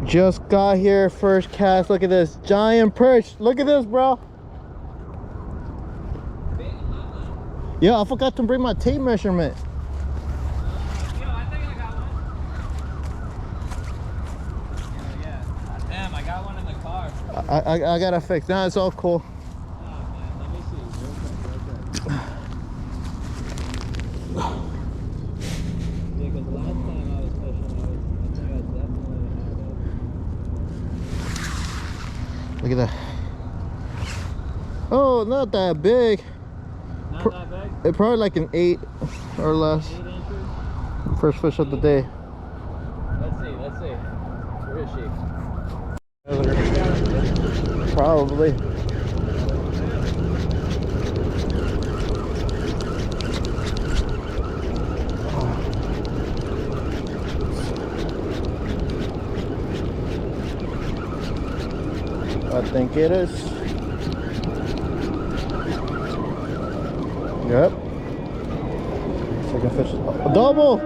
Just got here, first cast. Look at this giant perch. Look at this, bro. Yeah, I forgot to bring my tape measurement. I think I got one. Yeah. Damn, I got one in the car. I gotta fix. Nah, it's all cool. Oh, man. Let me see. Yeah, because last time I was fishing, I think I definitely had it. Look at that. Oh, not that big. Not that big? It probably like an 8 or less. 8 inches? First fish of the day. Let's see. Where is she? Probably. I think it is. Yep. Second fish. A double!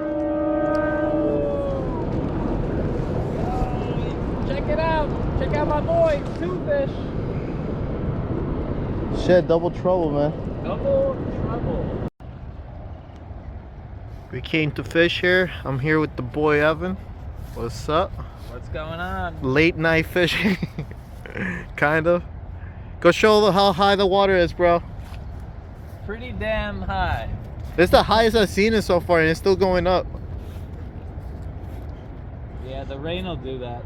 Check it out. Check out my boy. 2 fish. Shit, double trouble, man. Double trouble. We came to fish here. I'm here with the boy Evan. What's up? What's going on? Late night fishing. Kind of. Go show them how high the water is, bro. Pretty damn high. This is the highest I've seen it so far, and it's still going up. Yeah, the rain will do that.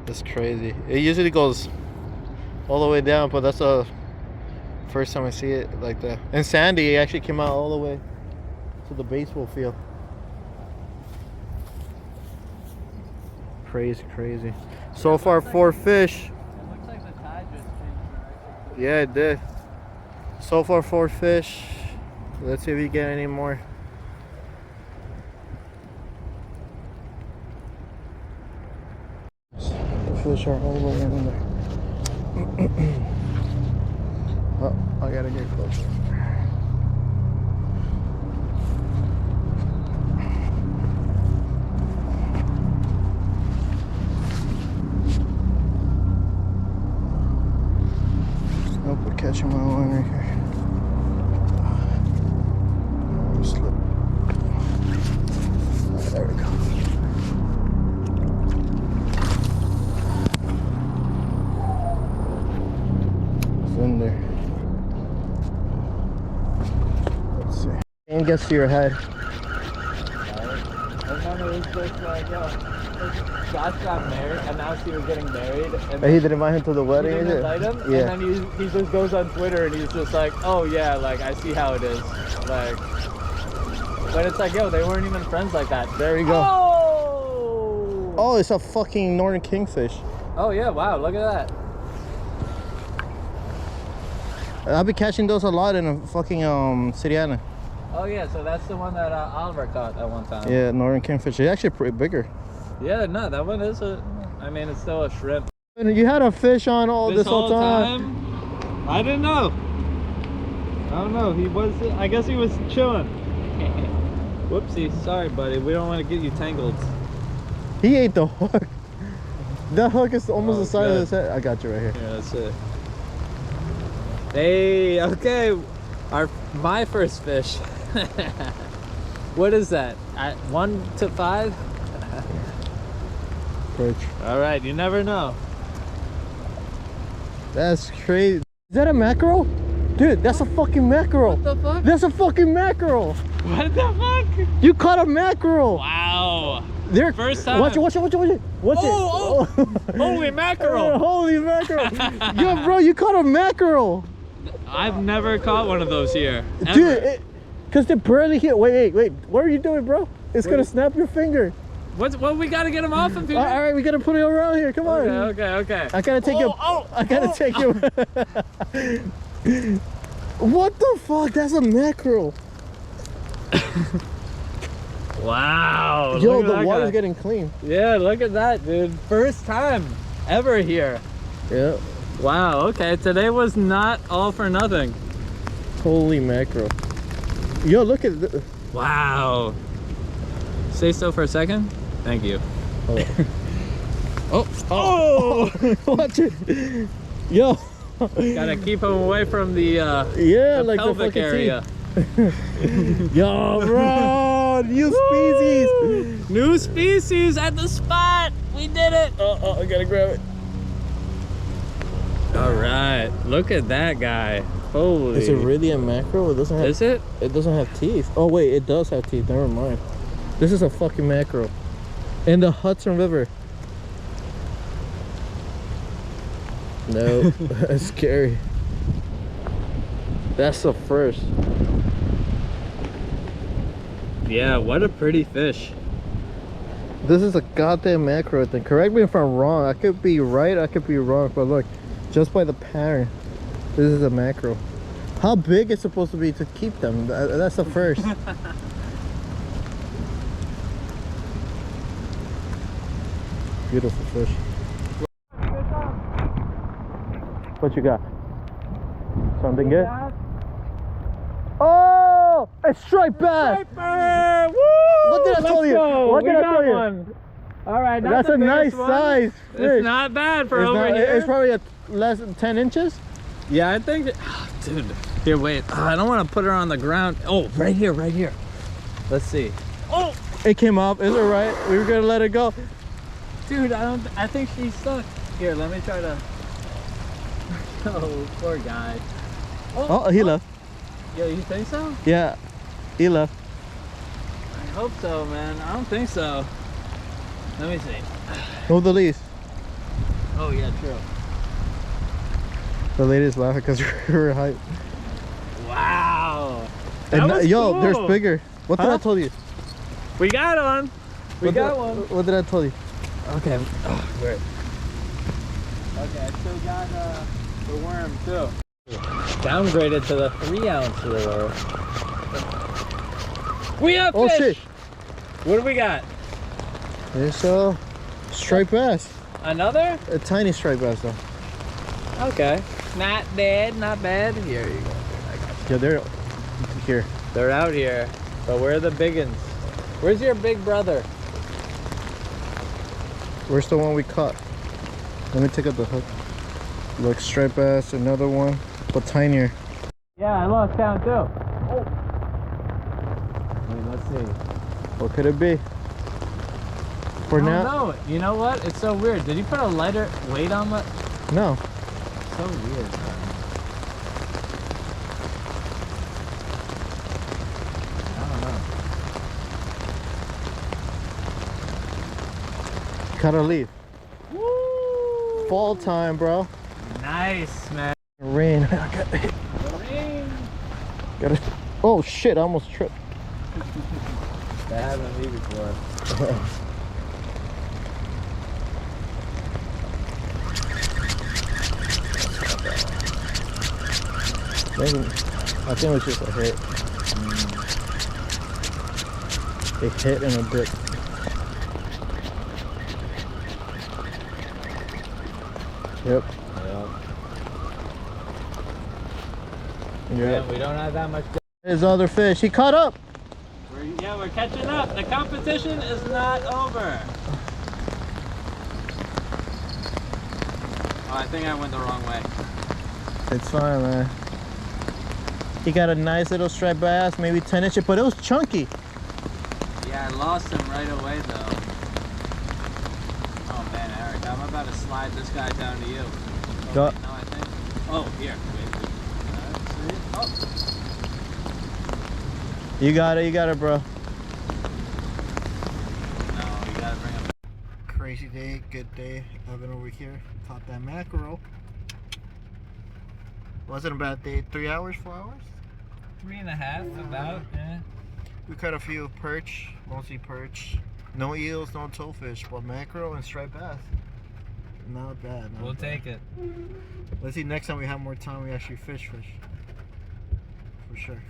That's crazy. It usually goes all the way down, but that's the first time I see it like that. And Sandy actually came out all the way to the baseball field. Crazy. So far, 4 fish. It looks like the tide just changed direction. Yeah, it did. So far, 4 fish. Let's see if we get any more. The fish are all the way in there. Oh, I gotta get closer. Nope, we're catching my line right here. Slip. There we go. It's in there. Let's see. And gets to your head. I remember it was just like, yo, Josh got married, announced he was getting married, and He didn't invite him to the he wedding, didn't is it? invite him, Yeah. and then he just goes on Twitter and he's just like, oh yeah, like I see how it is. Like, but it's like, yo, they weren't even friends like that. There you go. Oh! Oh, it's a fucking northern kingfish. Oh yeah, wow, look at that. I've been catching those a lot in a fucking Siriana. Oh yeah, so that's the one that Oliver caught at one time. Yeah, northern kingfish. It's actually pretty bigger. Yeah, no, that one is I mean, it's still a shrimp. And you had a fish on this whole time. I didn't know. I don't know. I guess he was chilling. Whoopsie, sorry buddy. We don't want to get you tangled. He ate the hook. That hook is almost the size good. of his head. I got you right here. Yeah, that's it. Hey, okay. My first fish. What is that? At 1 to 5? Perch. All right, you never know. That's crazy. Is that a mackerel? Dude, that's a fucking mackerel. What the fuck? That's a fucking mackerel. What the fuck? You caught a mackerel. Wow. There. First time. Watch it. Oh. Holy mackerel. Holy mackerel. Yo, bro, you caught a mackerel. I've never caught one of those here. Ever. Dude, because they barely hit. Wait. What are you doing, bro? It's going to snap your finger. What we gotta get him off of here. All right, we got to put it around here. Come on. Okay. I got to take you. I got to take you. What the fuck? That's a mackerel. Wow. Yo, the water's getting clean. Yeah, look at that, dude. First time ever here. Yeah. Wow, okay. Today was not all for nothing. Holy mackerel. Yo, look at this. Wow. Stay still for a second. Thank you. Hold on. Oh! Watch it! Yo! Gotta keep him away from the yeah, the like the pelvic fucking area. Yo, bro! New species! New species at the spot! We did it! Oh, I gotta grab it. All right, look at that guy. Holy. Is it really a mackerel? It doesn't have. Is it? It doesn't have teeth. Oh wait, it does have teeth. Never mind. This is a fucking mackerel in the Hudson River. No, that's scary. That's the first. Yeah, what a pretty fish. This is a goddamn mackerel thing. Correct me if I'm wrong. I could be right, I could be wrong, but look, just by the pattern, this is a mackerel. How big is it supposed to be to keep them? That's the first. Beautiful fish. What you got? Something good? Oh! A striped bass! Striper! Woo! What did I tell you? What did I tell you? All right, That's a nice size fish. It's not bad for It's over not- here. It's probably less than 10 inches. Yeah, I think. Dude, here, wait. I don't want to put her on the ground. Oh, right here, right here. Let's see. Oh, It came up. Is it right? We were gonna let it go. dude, I think she's stuck. Here, let me try to. Oh, poor guy. Oh, he left. Yeah, you think so? Yeah, he left. I hope so, man. I don't think so. Let me see. Move the leash. Oh, yeah, true. The lady's laughing because we were hyped. Wow. And That was yo, cool. there's bigger. What did Huh? I tell you? We got one. We What got did- one. What did I tell you? Okay. Oh, great. Okay, I still got the worm too. Downgraded to the 3-ounce lure. We have Oh fish. shit! What do we got? It's a striped bass. Another? A tiny striped bass though. Okay. Not bad, not bad. Here you go. Yeah, they're here. They're out here, but where are the big ones? Where's your big brother? Where's the one we caught? Let me take out the hook. Look, striped bass, another one, but tinier. Yeah, I lost count too. Oh. Wait, let's see. What could it be? For now, No, you know what? It's so weird. Did you put a lighter weight on the? no. So weird, man. I don't know. Gotta leave. Woo! Fall time, bro. Nice, man. Rain. I got hit. Rain. Gotta. Oh shit! I almost tripped. That happened to me before. Maybe, I think it was just a hit. A hit and a dip. Yep. Yeah, we don't have that much. His other fish. He caught up. We're catching up. The competition is not over. Oh, I think I went the wrong way. It's fine, man. He got a nice little striped bass, maybe 10 inches, but it was chunky. Yeah, I lost him right away though. Oh man, Eric, I'm about to slide this guy down to you. Oh, Go. wait, no, I think. Oh, here. Wait. Let's see. Oh. You got it, bro. No, you gotta bring him. Crazy day, good day. I've been over here, caught that mackerel. Wasn't a bad day. 3 hours, 4 hours? 3.5 about, yeah. We caught a few perch, mostly perch. No eels, no toadfish, but mackerel and striped bass. Not bad. We'll take it. Let's see next time we have more time we actually fish. For sure.